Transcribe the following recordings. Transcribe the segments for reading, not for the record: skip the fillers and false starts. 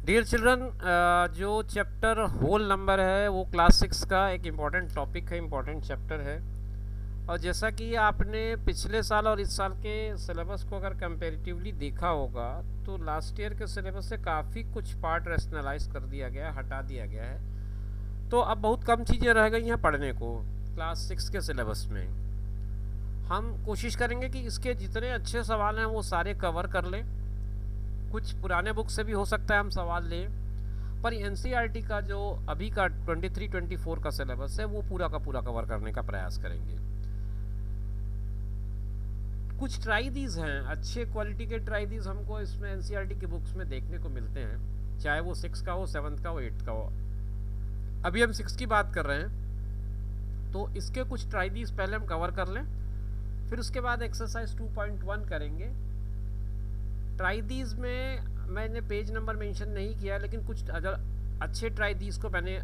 Dear children, जो chapter whole number है वो क्लास 6 का एक इम्पॉर्टेंट टॉपिक है, इम्पॉर्टेंट चैप्टर है। और जैसा कि आपने पिछले साल और इस साल के सिलेबस को अगर कंपैरेटिवली देखा होगा तो लास्ट ईयर के सिलेबस से काफ़ी कुछ पार्ट रैशनलाइज कर दिया गया है, हटा दिया गया है। तो अब बहुत कम चीज़ें रह गई हैं पढ़ने को क्लास 6 के सिलेबस में। हम कोशिश करेंगे कि इसके जितने अच्छे सवाल हैं वो सारे कवर कर लें। कुछ पुराने बुक से भी हो सकता है हम सवाल लें, पर एनसीईआरटी का जो अभी का 23-24 का सिलेबस है वो पूरा का पूरा कवर करने का प्रयास करेंगे। कुछ ट्राइदीज हैं, अच्छे क्वालिटी के ट्राइदीज हमको इसमें एनसीईआरटी की बुक्स में देखने को मिलते हैं, चाहे वो 6 का हो, 7th का हो, 8th का हो। अभी हम 6 की बात कर रहे हैं, तो इसके कुछ ट्राइदीज पहले हम कवर कर लें, फिर उसके बाद एक्सरसाइज 2.1 करेंगे। ट्राइदीज में मैंने पेज नंबर मेंशन नहीं किया, लेकिन कुछ अगर अच्छे ट्राइदीज को मैंने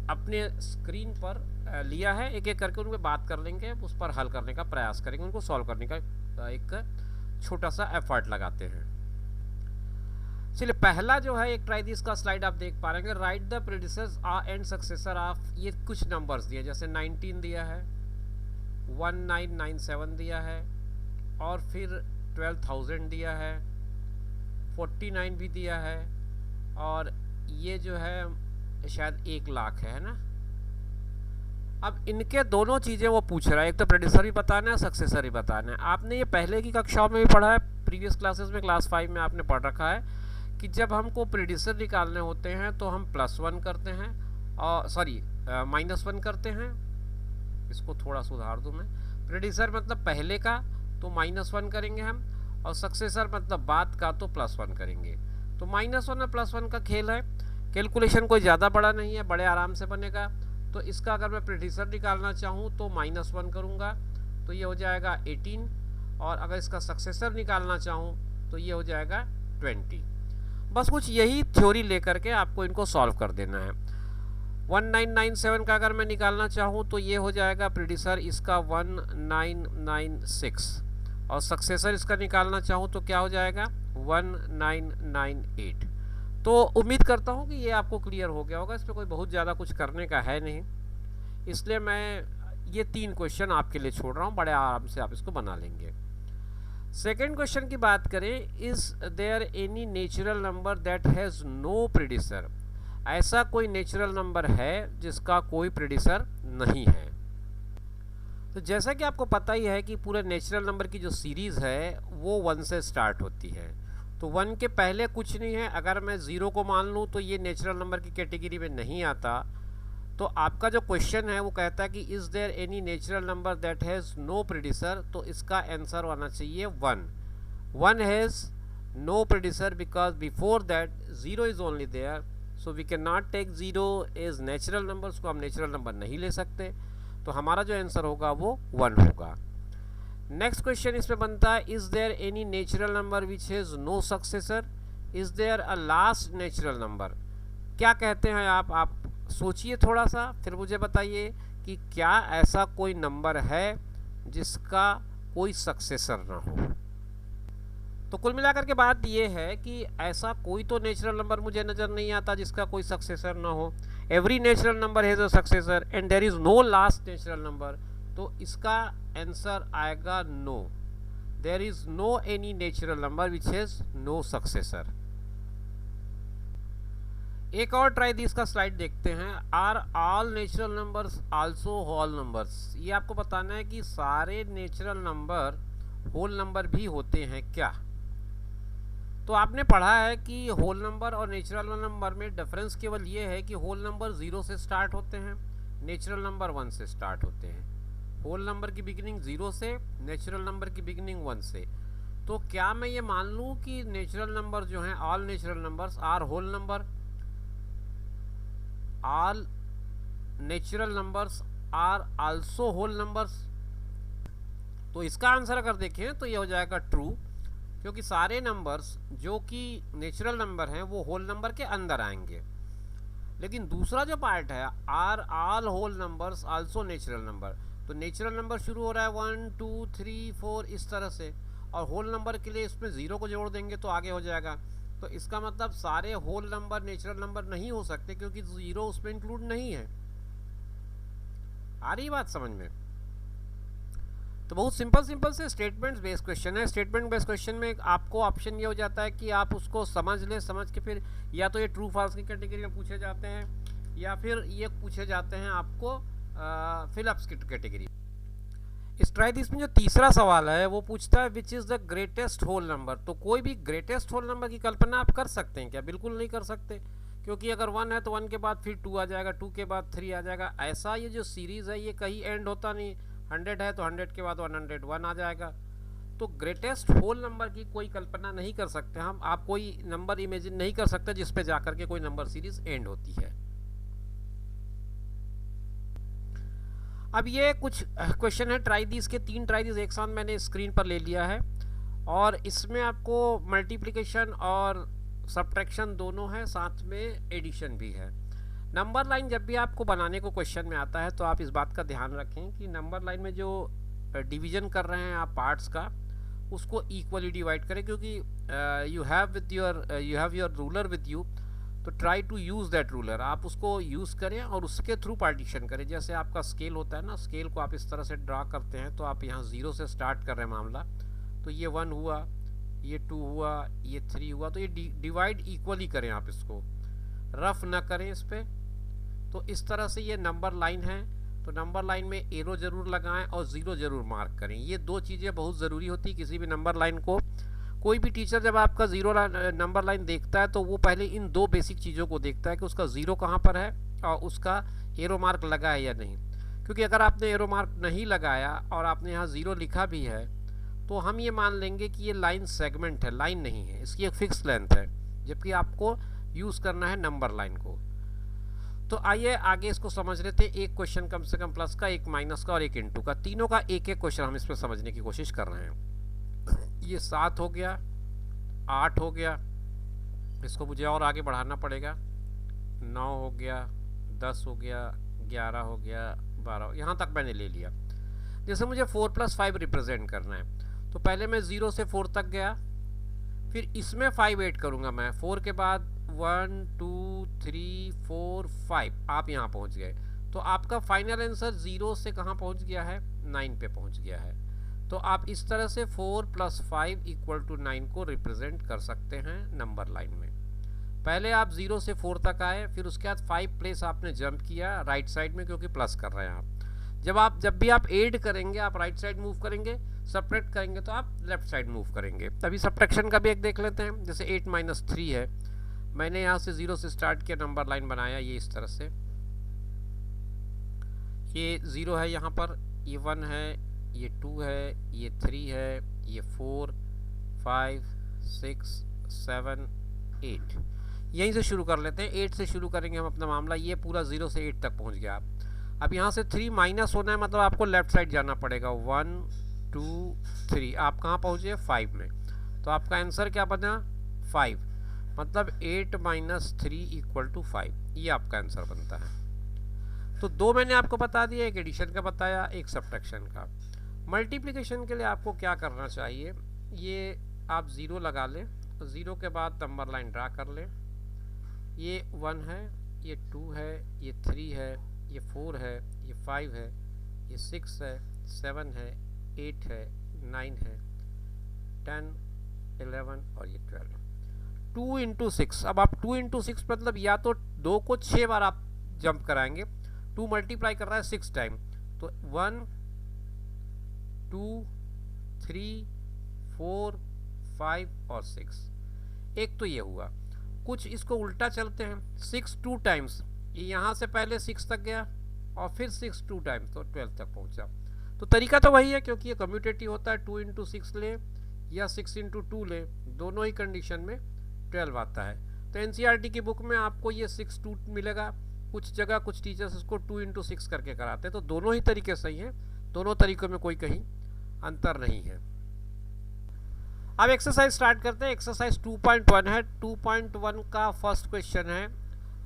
अपने स्क्रीन पर लिया है, एक एक करके उनमें बात कर लेंगे, उस पर हल करने का प्रयास करेंगे, उनको सॉल्व करने का एक छोटा सा एफर्ट लगाते हैं। चलिए, पहला जो है एक ट्राइदीज का स्लाइड आप देख पा रहे हैं, right the predecessor and successor of, ये कुछ नंबर्स दिए, जैसे 19 दिया है, 1997 दिया है, और फिर 12,000 दिया है, 49 भी दिया है, और ये जो है शायद 1 लाख है ना। अब इनके दोनों चीज़ें वो पूछ रहा है, एक तो प्रेडिसर भी बताना है, सक्सेसर भी बताना है। आपने ये पहले की कक्षाओं में भी पढ़ा है, प्रीवियस क्लासेस में क्लास 5 में आपने पढ़ रखा है कि जब हमको प्रेडिसर निकालने होते हैं तो हम +1 करते हैं, और सॉरी -1 करते हैं। इसको थोड़ा सुधार दूँ मैं, प्रेडिसर मतलब पहले का तो -1 करेंगे हम, और सक्सेसर मतलब बाद का तो +1 करेंगे। तो -1 और +1 का खेल है, कैलकुलेशन कोई ज़्यादा बड़ा नहीं है, बड़े आराम से बनेगा। तो इसका अगर मैं प्रेडिसर निकालना चाहूँ तो -1 करूँगा तो ये हो जाएगा 18, और अगर इसका सक्सेसर निकालना चाहूँ तो ये हो जाएगा 20। बस कुछ यही थ्योरी लेकर के आपको इनको सॉल्व कर देना है। 1997 का अगर मैं निकालना चाहूँ तो ये हो जाएगा प्रेडिसर इसका 1996, और सक्सेसर इसका निकालना चाहूँ तो क्या हो जाएगा 1998। तो उम्मीद करता हूँ कि ये आपको क्लियर हो गया होगा, इस पर कोई बहुत ज़्यादा कुछ करने का है नहीं, इसलिए मैं ये 3 क्वेश्चन आपके लिए छोड़ रहा हूँ, बड़े आराम से आप इसको बना लेंगे। सेकेंड क्वेश्चन की बात करें, is there any natural number that has no predecessor, ऐसा कोई नेचुरल नंबर है जिसका कोई प्रेडिसर नहीं है। तो जैसा कि आपको पता ही है कि पूरे नेचुरल नंबर की जो सीरीज़ है वो 1 से स्टार्ट होती है, तो 1 के पहले कुछ नहीं है। अगर मैं 0 को मान लूँ तो ये नेचुरल नंबर की कैटेगरी में नहीं आता। तो आपका जो क्वेश्चन है वो कहता है कि is there any natural number that has no predecessor, तो इसका आंसर होना चाहिए 1। 1 has no predecessor because before that 0 is only there, so we can not take 0 as natural number, उसको हम नेचुरल नंबर नहीं ले सकते। तो हमारा जो आंसर होगा वो 1 होगा। नेक्स्ट क्वेश्चन इसमें बनता है, is there any natural number which has no successor, is there a last natural number. क्या कहते हैं आप सोचिए थोड़ा सा, फिर मुझे बताइए कि क्या ऐसा कोई नंबर है जिसका कोई सक्सेसर ना हो। तो कुल मिलाकर के बात ये है कि ऐसा कोई तो नेचुरल नंबर मुझे नज़र नहीं आता जिसका कोई सक्सेसर ना हो। Every natural number has a successor and there is no last natural number, तो इसका आंसर आएगा no. There is no any natural number which has no successor. एक और ट्राई दिस का स्लाइड देखते हैं, are all natural numbers also whole numbers. ये आपको बताना है कि सारे नेचुरल नंबर होल नंबर भी होते हैं क्या। तो आपने पढ़ा है कि होल नंबर और नेचुरल नंबर में डिफरेंस केवल ये है कि होल नंबर 0 से स्टार्ट होते हैं, नेचुरल नंबर 1 से स्टार्ट होते हैं। होल नंबर की बिगिनिंग 0 से, नेचुरल नंबर की बिगिनिंग 1 से। तो क्या मैं ये मान लूँ कि नेचुरल नंबर जो हैं, all natural numbers are whole number, all natural numbers are also whole numbers? तो इसका आंसर अगर देखें तो ये हो जाएगा ट्रू, क्योंकि सारे नंबर्स जो कि नेचुरल नंबर हैं वो होल नंबर के अंदर आएंगे। लेकिन दूसरा जो पार्ट है, are all whole numbers also natural number, तो नेचुरल नंबर शुरू हो रहा है 1 2 3 4 इस तरह से, और होल नंबर के लिए इसमें 0 को जोड़ देंगे तो आगे हो जाएगा। तो तो इसका मतलब सारे होल नंबर नेचुरल नंबर नहीं हो सकते, क्योंकि 0 उसमें इंक्लूड नहीं है। आ रही बात समझ में? तो बहुत सिंपल से स्टेटमेंट बेस्ड क्वेश्चन है। स्टेटमेंट बेस्ड क्वेश्चन में आपको ऑप्शन ये हो जाता है कि आप उसको समझ लें, समझ के फिर या तो ये ट्रू फॉल्स की कैटेगरी में पूछे जाते हैं, या फिर ये पूछे जाते हैं आपको फिलअप्स की कैटेगरी। इस ट्राई दिस में जो तीसरा सवाल है वो पूछता है which is the greatest whole number. तो कोई भी ग्रेटेस्ट होल नंबर की कल्पना आप कर सकते हैं क्या? बिल्कुल नहीं कर सकते, क्योंकि अगर 1 है तो 1 के बाद फिर 2 आ जाएगा, 2 के बाद 3 आ जाएगा। ऐसा ये जो सीरीज़ है ये कहीं एंड होता नहीं। 100 है तो 100 के बाद 101 आ जाएगा। तो ग्रेटेस्ट होल नंबर की कोई कल्पना नहीं कर सकते हम। आप कोई नंबर इमेजिन नहीं कर सकते जिस पे जाकर के कोई नंबर सीरीज एंड होती है। अब ये कुछ क्वेश्चन है ट्राई दीज के, 3 ट्राई दीज एक साथ मैंने स्क्रीन पर ले लिया है, और इसमें आपको मल्टीप्लिकेशन और सब्ट्रैक्शन दोनों है, साथ में एडिशन भी है। नंबर लाइन जब भी आपको बनाने को क्वेश्चन में आता है तो आप इस बात का ध्यान रखें कि नंबर लाइन में जो डिवीजन कर रहे हैं आप पार्ट्स का, उसको इक्वली डिवाइड करें, क्योंकि you have your ruler with you, तो try to use that ruler. आप उसको यूज़ करें और उसके थ्रू पार्टीशन करें। जैसे आपका स्केल होता है ना, स्केल को आप इस तरह से ड्रा करते हैं, तो आप यहाँ 0 से स्टार्ट कर रहे हैं मामला, तो ये 1 हुआ, ये 2 हुआ, ये 3 हुआ, तो ये डिवाइड इक्वली करें, आप इसको रफ ना करें इस पर। तो इस तरह से ये नंबर लाइन है, तो नंबर लाइन में एरो ज़रूर लगाएं और 0 ज़रूर मार्क करें। ये 2 चीज़ें बहुत ज़रूरी होती है किसी भी नंबर लाइन को। कोई भी टीचर जब आपका 0 नंबर लाइन देखता है तो वो पहले इन 2 बेसिक चीज़ों को देखता है कि उसका 0 कहाँ पर है और उसका एरो मार्क लगा है या नहीं। क्योंकि अगर आपने एरो मार्क नहीं लगाया और आपने यहाँ 0 लिखा भी है, तो हम ये मान लेंगे कि ये लाइन सेगमेंट है, लाइन नहीं है, इसकी एक फिक्स लेंथ है, जबकि आपको यूज़ करना है नंबर लाइन को। तो आइए आगे इसको समझ लेते हैं। एक क्वेश्चन कम से कम प्लस का, एक माइनस का और एक इनटू का, तीनों का एक एक क्वेश्चन हम इस पर समझने की कोशिश कर रहे हैं। ये 7 हो गया, 8 हो गया, इसको मुझे और आगे बढ़ाना पड़ेगा, 9 हो गया, 10 हो गया, 11 हो गया, 12, यहाँ तक मैंने ले लिया। जैसे मुझे 4 + 5 रिप्रेजेंट करना है, तो पहले मैं 0 से 4 तक गया, फिर इसमें 5 ऐड करूँगा मैं, 4 के बाद 1 2 3 4 5, आप यहाँ पहुँच गए। तो आपका फाइनल आंसर 0 से कहाँ पहुँच गया है? 9 पे पहुँच गया है। तो आप इस तरह से 4 + 5 = 9 को रिप्रेजेंट कर सकते हैं नंबर लाइन में। पहले आप 0 से 4 तक आए, फिर उसके बाद 5 प्लेस आपने जंप किया राइट साइड में, क्योंकि प्लस कर रहे हैं आप। जब भी आप ऐड करेंगे आप राइट साइड मूव करेंगे, सब्ट्रैक्ट करेंगे तो आप लेफ्ट साइड मूव करेंगे। तभी सब्ट्रैक्शन का भी एक देख लेते हैं। जैसे 8 - 3 है, मैंने यहाँ से 0 से स्टार्ट किया, नंबर लाइन बनाया ये इस तरह से, ये 0 है, यहाँ पर ये 1 है, ये 2 है, ये 3 है, ये 4 5 6 7 8। यहीं से शुरू कर लेते हैं, 8 से शुरू करेंगे हम अपना मामला। ये पूरा 0 से 8 तक पहुँच गया। अब यहाँ से 3 माइनस होना है, मतलब आपको लेफ्ट साइड जाना पड़ेगा। 1 2 3, आप कहाँ पहुँचे? 5 में। तो आपका आंसर क्या बना? 5, मतलब 8 - 3 = 5, ये आपका आंसर बनता है। तो 2 मैंने आपको बता दिया, एक एडिशन का बताया, एक सब्ट्रैक्शन का। मल्टीप्लिकेशन के लिए आपको क्या करना चाहिए? ये आप 0 लगा लें, 0 के बाद नंबर लाइन ड्रा कर लें। ये 1 है, ये 2 है, ये 3 है, ये 4 है, ये 5 है, ये 6 है, 7 है, 8 है, 9 है, 10 11 और ये 12। 2 × 6। अब आप 2 × 6 मतलब या तो 2 को 6 बार आप जंप कराएंगे, 2 मल्टीप्लाई कर रहा है 6 टाइम, तो 1 2 3 4 5 और 6। एक तो ये हुआ। कुछ इसको उल्टा चलते हैं, 6 2 टाइम्स, ये यहाँ से पहले 6 तक गया और फिर 6 2 टाइम्स, तो 12 तक पहुँचा। तो तरीका तो वही है, क्योंकि ये कम्यूटेटिव होता है। 2 × 6 ले या 6 × 2 ले, दोनों ही कंडीशन में 12 आता है। तो एनसीईआरटी की बुक में आपको ये 6 2 मिलेगा। कुछ जगह कुछ टीचर्स इसको 2 × 6 करके कराते हैं। तो दोनों ही तरीके सही हैं, दोनों तरीकों में कोई कहीं अंतर नहीं है। अब एक्सरसाइज स्टार्ट करते हैं। एक्सरसाइज 2.1 है। 2.1 का फर्स्ट क्वेश्चन है,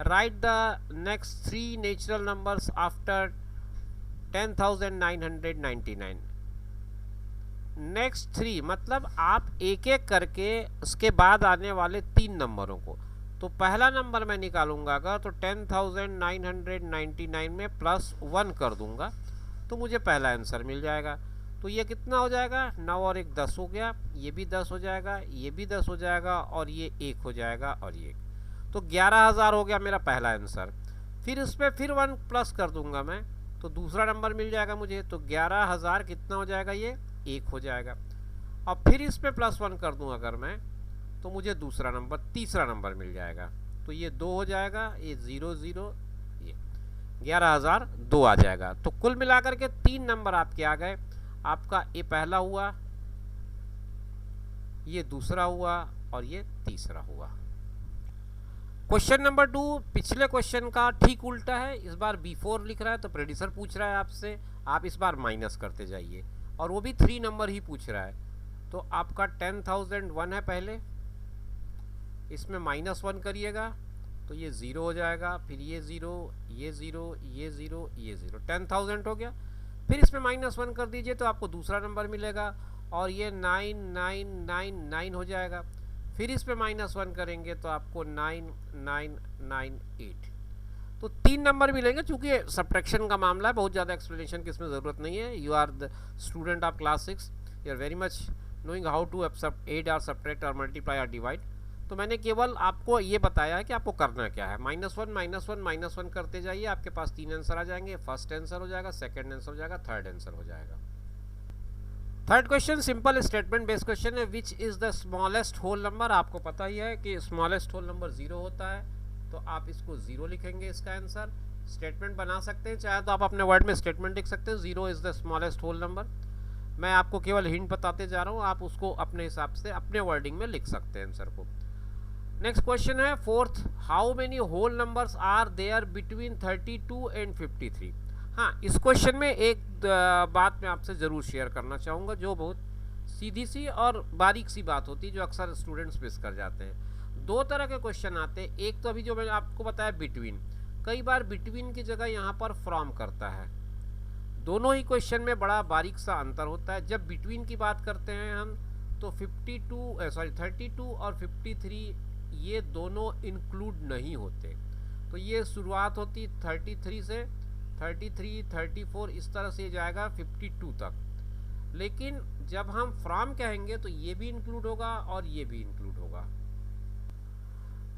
right the next 3 natural numbers after 10,999। Next 3, मतलब आप एक एक करके उसके बाद आने वाले 3 नंबरों को, तो पहला नंबर मैं निकालूंगा अगर तो 10,999 में +1 कर दूंगा तो मुझे पहला आंसर मिल जाएगा। तो ये कितना हो जाएगा, 9 और 1 10 हो गया, ये भी 10 हो जाएगा, ये भी 10 हो जाएगा और ये 1 हो जाएगा और ये, तो 11,000 हो गया मेरा पहला आंसर। फिर इस पर फिर 1 प्लस कर दूंगा मैं तो दूसरा नंबर मिल जाएगा मुझे, तो 11,000 कितना हो जाएगा, ये 1 हो जाएगा। और फिर इस पर +1 कर दूँ अगर मैं तो मुझे दूसरा नंबर, तीसरा नंबर मिल जाएगा, तो ये 2 हो जाएगा, ये 0 0, ये 11,002 आ जाएगा। तो कुल मिलाकर के 3 नंबर आपके आ गए। आपका ये पहला हुआ, ये दूसरा हुआ और ये तीसरा हुआ। क्वेश्चन नंबर 2 पिछले क्वेश्चन का ठीक उल्टा है, इस बार B4 लिख रहा है तो प्रेडिसर पूछ रहा है आपसे, आप इस बार माइनस करते जाइए और वो भी 3 नंबर ही पूछ रहा है। तो आपका 10,001 है पहले, इसमें -1 करिएगा तो ये 0 हो जाएगा, फिर ये 0, ये 0, ये 0, ये 0, 10,000 हो गया। फिर इसमें -1 कर दीजिए तो आपको दूसरा नंबर मिलेगा और ये 9999 हो जाएगा। फिर इस पे -1 करेंगे तो आपको 9998, तो 3 नंबर मिलेंगे। चूंकि सब्ट्रैक्शन का मामला है, बहुत ज़्यादा एक्सप्लेनेशन की इसमें ज़रूरत नहीं है। You are the student of class 6, you are very much knowing how to add और सब्ट्रैक्ट और मल्टीप्लाई और डिवाइड। तो मैंने केवल आपको ये बताया है कि आपको करना क्या है, -1 करते जाइए, आपके पास 3 आंसर आ जाएंगे। फर्स्ट आंसर हो जाएगा, सेकंड आंसर हो जाएगा, थर्ड आंसर हो जाएगा। Third question simple statement based question है, which is the smallest whole number. आपको पता ही है कि स्मॉलेस्ट होल नंबर 0 होता है, तो आप इसको 0 लिखेंगे इसका आंसर। स्टेटमेंट बना सकते हैं, चाहे तो आप अपने वर्ड में स्टेटमेंट लिख सकते हैं, 0 is the smallest whole number. मैं आपको केवल हिंट बताते जा रहा हूँ, आप उसको अपने हिसाब से अपने वर्डिंग में लिख सकते हैं आंसर को। नेक्स्ट क्वेश्चन है fourth, how many whole numbers are there between 32 and 53। हाँ, इस क्वेश्चन में एक बात मैं आपसे ज़रूर शेयर करना चाहूँगा, जो बहुत सीधी सी और बारीक सी बात होती है, जो अक्सर स्टूडेंट्स मिस कर जाते हैं। 2 तरह के क्वेश्चन आते हैं, एक तो अभी जो मैंने आपको बताया बिटवीन, कई बार बिटवीन की जगह यहाँ पर फ्रॉम करता है। दोनों ही क्वेश्चन में बड़ा बारीक सा अंतर होता है। जब बिटवीन की बात करते हैं हम तो 32 और 53 ये दोनों इंक्लूड नहीं होते, तो ये शुरुआत होती 33 से, 33, 34 इस तरह से जाएगा 52 तक। लेकिन जब हम फ्रॉम कहेंगे तो ये भी इंक्लूड होगा और ये भी इंक्लूड होगा।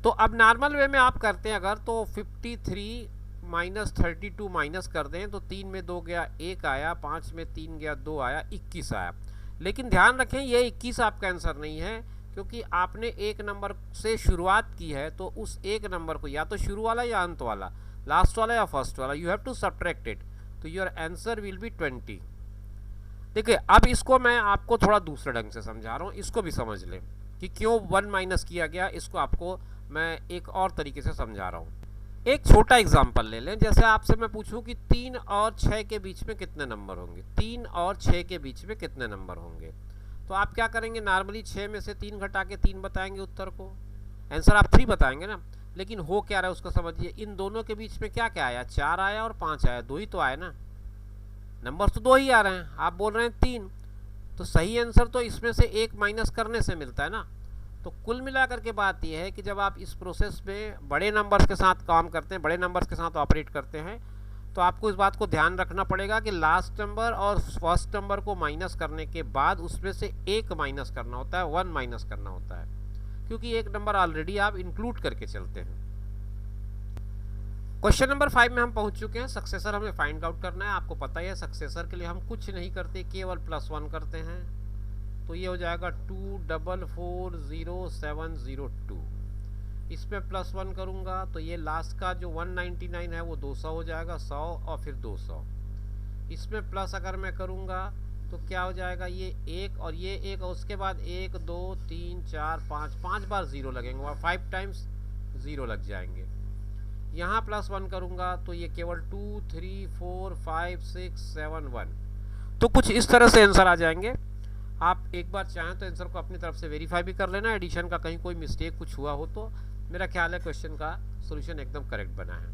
तो अब नॉर्मल वे में आप करते हैं अगर, तो 53 - 32 माइनस कर दें तो 3 में 2 गया 1 आया, 5 में 3 गया 2 आया, 21 आया। लेकिन ध्यान रखें ये 21 आपका आंसर नहीं है, क्योंकि आपने एक नंबर से शुरुआत की है, तो उस एक नंबर को या तो शुरू वाला या अंत वाला, लास्ट वाला या फर्स्ट वाला, you have to subtract it, तो योर आंसर विल बी 20। देखिए अब इसको मैं आपको थोड़ा दूसरे ढंग से समझा रहा हूँ, इसको भी समझ लें कि क्यों 1 माइनस किया गया, इसको आपको मैं एक और तरीके से समझा रहा हूँ। एक छोटा एग्जाम्पल ले लें, जैसे आपसे मैं पूछूं कि 3 और 6 के बीच में कितने नंबर होंगे, 3 और 6 के बीच में कितने नंबर होंगे, तो आप क्या करेंगे, नॉर्मली 6 में से 3 घटा के 3 बताएंगे उत्तर को, आंसर आप 3 बताएंगे ना। लेकिन हो क्या रहा है उसको समझिए, इन दोनों के बीच में क्या क्या आया, 4 आया और 5 आया, 2 ही तो आए ना, नंबर तो 2 ही आ रहे हैं, आप बोल रहे हैं 3, तो सही आंसर तो इसमें से 1 माइनस करने से मिलता है ना। तो कुल मिलाकर के बात यह है कि जब आप इस प्रोसेस में बड़े नंबर्स के साथ काम करते हैं, बड़े नंबर्स के साथ ऑपरेट करते हैं, तो आपको इस बात को ध्यान रखना पड़ेगा कि लास्ट नंबर और फर्स्ट नंबर को माइनस करने के बाद उसमें से 1 माइनस करना होता है, 1 माइनस करना होता है, क्योंकि एक नंबर ऑलरेडी आप इंक्लूड करके चलते हैं। क्वेश्चन नंबर 5 में हम पहुंच चुके हैं, सक्सेसर हमें फाइंड आउट करना है। आपको पता ही है सक्सेसर के लिए हम कुछ नहीं करते, केवल +1 करते हैं, तो ये हो जाएगा 2440702। इसमें +1 करूँगा तो ये लास्ट का जो 199 है वो 200 हो जाएगा, 100 और फिर 200। इसमें प्लस अगर मैं करूँगा तो क्या हो जाएगा, ये 1 और ये 1 और उसके बाद 1 2 3 4 5 बार 0 लगेंगे और 5 टाइम्स 0 लग जाएंगे। यहाँ +1 करूँगा तो ये केवल 2 3 4 5 6 7 1, तो कुछ इस तरह से आंसर आ जाएंगे। आप एक बार चाहें तो आंसर को अपनी तरफ से वेरीफाई भी कर लेना, एडिशन का कहीं कोई मिस्टेक कुछ हुआ हो तो। मेरा ख्याल है क्वेश्चन का सॉल्यूशन एकदम करेक्ट बना है।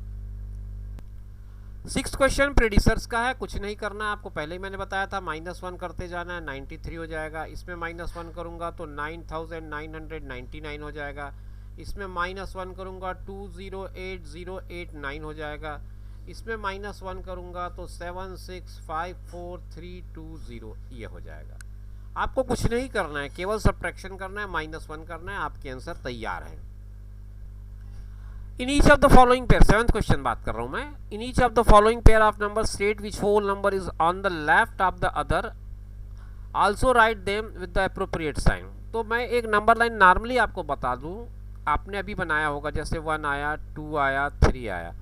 सिक्स क्वेश्चन प्रेडिसर्स का है, कुछ नहीं करना है आपको, पहले ही मैंने बताया था -1 करते जाना है, 93 हो जाएगा। इसमें -1 करूँगा तो 9999 हो जाएगा। इसमें -1 करूँगा 208089 हो जाएगा। इसमें -1 करूँगा तो 765432 ये हो जाएगा। आपको कुछ नहीं करना है, केवल सब्ट्रैक्शन करना है, -1 करना है, आपके आंसर तैयार है। In each of the following pair, seventh question बात कर रहा हूं मैं। In each of the following pair of number state which whole number is on the left of the other, also write them with the appropriate sign. तो मैं एक number line normally आपको बता दूं, आपने अभी बनाया होगा, जैसे 1 आया, 2 आया, 3 आया।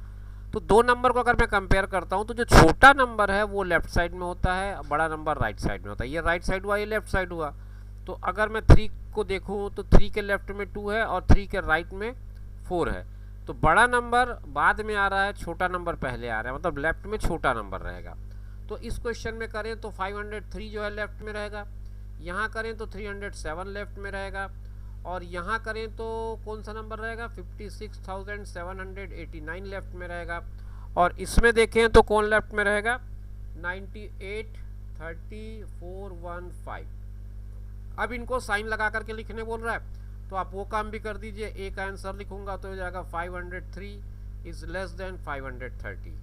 तो दो नंबर को अगर मैं कंपेयर करता हूं तो जो छोटा नंबर है वो लेफ्ट साइड में होता है, बड़ा नंबर राइट साइड में होता है। ये राइट साइड हुआ, ये लेफ्ट साइड हुआ। तो अगर मैं 3 को देखूं तो 3 के लेफ्ट में 2 है और 3 के राइट में 4 है। तो बड़ा नंबर बाद में आ रहा है, छोटा नंबर पहले आ रहा है, मतलब लेफ्ट में छोटा नंबर रहेगा। तो इस क्वेश्चन में करें तो 503 जो है लेफ्ट में रहेगा, यहाँ करें तो 307 लेफ्ट में रहेगा, और यहाँ करें तो कौन सा नंबर रहेगा, 56,789 लेफ्ट में रहेगा। और इसमें देखें तो कौन लेफ्ट में रहेगा, 983415। अब इनको साइन लगा करके लिखने बोल रहा है, तो आप वो काम भी कर दीजिए। ए का आंसर लिखूंगा तो हो जाएगा 503 इज लेस देन 530।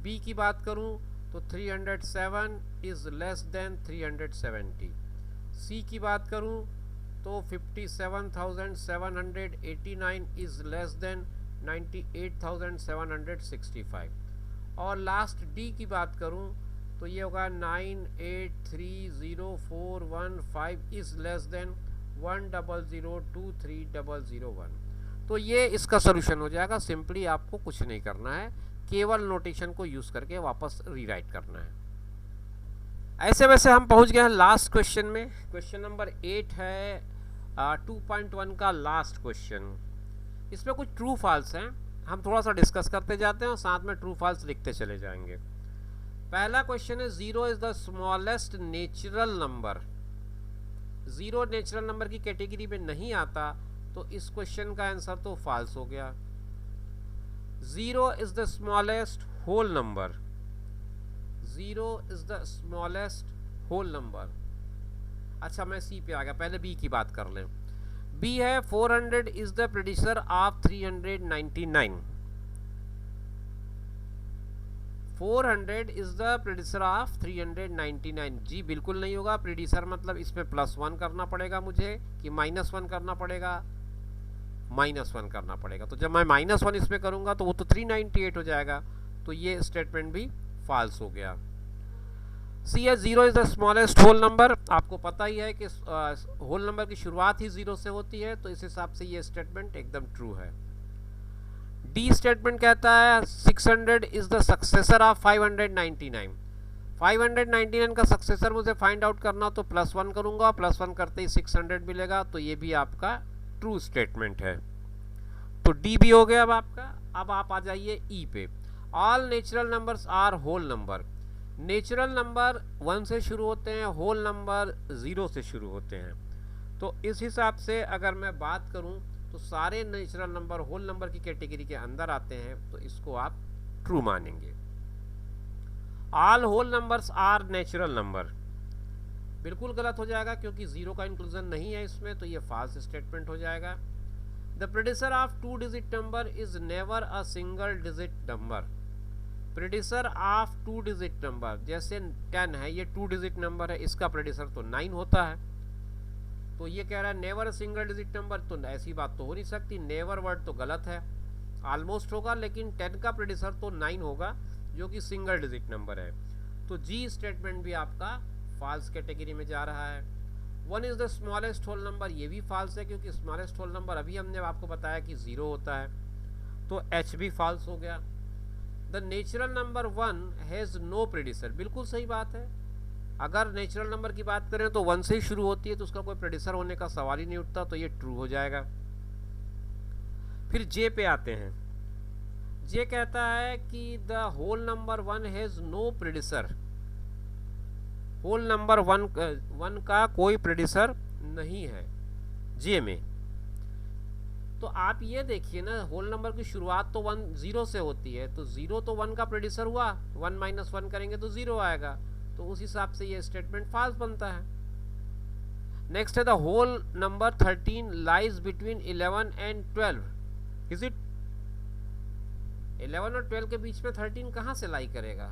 बी की बात करूं तो 307 इज लेस देन 370। सी की बात करूं तो 57,789 इज लेस देन 98,765। और लास्ट डी की बात करूं तो ये होगा 9830,415 इज लेस देन 1002301। तो ये इसका सोल्यूशन हो जाएगा। सिंपली आपको कुछ नहीं करना है, केवल नोटेशन को यूज करके वापस रीराइट करना है। ऐसे वैसे हम पहुंच गए हैं लास्ट क्वेश्चन में। क्वेश्चन नंबर 8 है 2.1 का लास्ट क्वेश्चन। इसमें कुछ ट्रू फॉल्स हैं, हम थोड़ा सा डिस्कस करते जाते हैं और साथ में ट्रू फॉल्स लिखते चले जाएंगे। पहला क्वेश्चन है 0 is the smallest natural number. 0 natural number की कैटेगरी में नहीं आता, तो इस क्वेश्चन का आंसर तो फॉल्स हो गया। 0 is the smallest whole number. 0 is the smallest whole number. अच्छा, मैं सी पे आ गया, पहले बी की बात कर लें। बी है 400 इज द प्रेडिसर ऑफ 399। 400 इज द प्रेडिसर ऑफ 399। जी बिल्कुल नहीं होगा। प्रेडिसर मतलब इसमें +1 करना पड़ेगा मुझे कि -1 करना पड़ेगा, -1 करना पड़ेगा। तो जब मैं -1 इसमें करूंगा तो वो तो 398 हो जाएगा। तो ये स्टेटमेंट भी फॉल्स हो गया। सी है 0 is the smallest whole number. आपको पता ही है कि होल नंबर की शुरुआत ही 0 से होती है, तो इस हिसाब से ये स्टेटमेंट एकदम ट्रू है। डी स्टेटमेंट कहता है 600 इज द सक्सेसर ऑफ 599। 599 का सक्सेसर मुझे फाइंड आउट करना, तो +1 करूंगा, +1 करते ही 600 मिलेगा। तो ये भी आपका ट्रू स्टेटमेंट है। तो डी भी हो गया अब आपका। अब आप आ जाइए ई पे। All natural numbers are whole number. Natural number 1 से शुरू होते हैं, होल नंबर 0 से शुरू होते हैं। तो इस हिसाब से अगर मैं बात करूं तो सारे नेचुरल नंबर होल नंबर की कैटेगरी के अंदर आते हैं, तो इसको आप ट्रू मानेंगे। All whole numbers are natural number बिल्कुल गलत हो जाएगा, क्योंकि 0 का इंक्लूजन नहीं है इसमें, तो ये फॉल्स स्टेटमेंट हो जाएगा। द प्रेडिसर of 2 digit number is never a single digit number. प्रेडिसर ऑफ 2 डिजिट नंबर, जैसे 10 है, ये 2 डिजिट नंबर है, इसका प्रेडिसर तो 9 होता है। तो ये कह रहा है नेवर सिंगल डिजिट नंबर, तो ऐसी बात तो हो नहीं सकती। नेवर वर्ड तो गलत है, ऑलमोस्ट होगा, लेकिन 10 का प्रेडिसर तो 9 होगा, जो कि सिंगल डिजिट नंबर है। तो जी स्टेटमेंट भी आपका फॉल्स कैटेगरी में जा रहा है। 1 is the smallest whole number, ये भी फॉल्स है, क्योंकि स्मॉलेस्ट होल नंबर अभी हमने आपको बताया कि 0 होता है। तो एच भी फॉल्स हो गया। The natural number 1 has no predecessor, बिल्कुल सही बात है। अगर नेचुरल नंबर की बात करें तो 1 से ही शुरू होती है, तो उसका कोई प्रेडिसर होने का सवाल ही नहीं उठता, तो ये ट्रू हो जाएगा। फिर जे पे आते हैं। जे कहता है कि the whole number 1 has no predecessor. Whole number 1 का कोई प्रेडिसर नहीं है जे में। तो आप ये देखिए ना, होल नंबर की शुरुआत तो 1 0 से होती है, तो 0 तो 1 का प्रेडिसर हुआ, 1 माइनस 1 करेंगे तो 0 आएगा, तो उस हिसाब से ये स्टेटमेंट फॉल्स बनता है। नेक्स्ट है the whole number 13 lies between 11 and 12, is it? 11 और 12 के बीच में 13 कहाँ से लाई करेगा?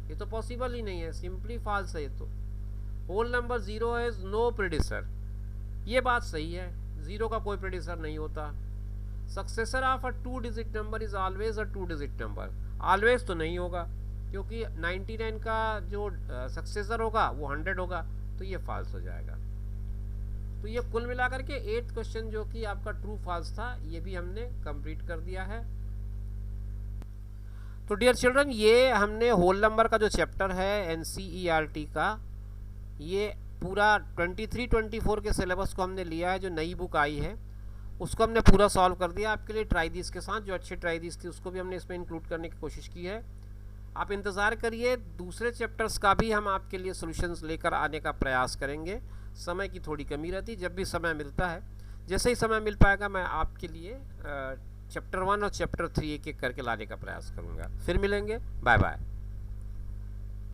ये तो पॉसिबल ही नहीं है, सिंपली फॉल्स है ये तो। होल नंबर 0 हैज नो प्रेडिसर, ये बात सही है, 0 का कोई प्रेडिसर नहीं होता। Successor of a 2 digit number is always a 2 digit number, always तो नहीं होगा, क्योंकि 99 का जो सक्सेसर होगा वो 100 होगा, तो ये फॉल्स हो जाएगा। तो ये कुल मिलाकर के 8th क्वेश्चन जो कि आपका ट्रू फॉल्स था, ये भी हमने कंप्लीट कर दिया है। तो डियर चिल्ड्रन, ये हमने होल नंबर का जो चैप्टर है NCERT का, ये पूरा 23-24 के सिलेबस को हमने लिया है, जो नई बुक आई है उसको हमने पूरा सॉल्व कर दिया आपके लिए ट्राई दिस के साथ। जो अच्छे ट्राई दिस थी उसको भी हमने इसमें इंक्लूड करने की कोशिश की है। आप इंतज़ार करिए, दूसरे चैप्टर्स का भी हम आपके लिए सॉल्यूशंस लेकर आने का प्रयास करेंगे। समय की थोड़ी कमी रहती, जब भी समय मिलता है, जैसे ही समय मिल पाएगा मैं आपके लिए चैप्टर 1 और चैप्टर 3 एक एक करके लाने का प्रयास करूँगा। फिर मिलेंगे, बाय बाय।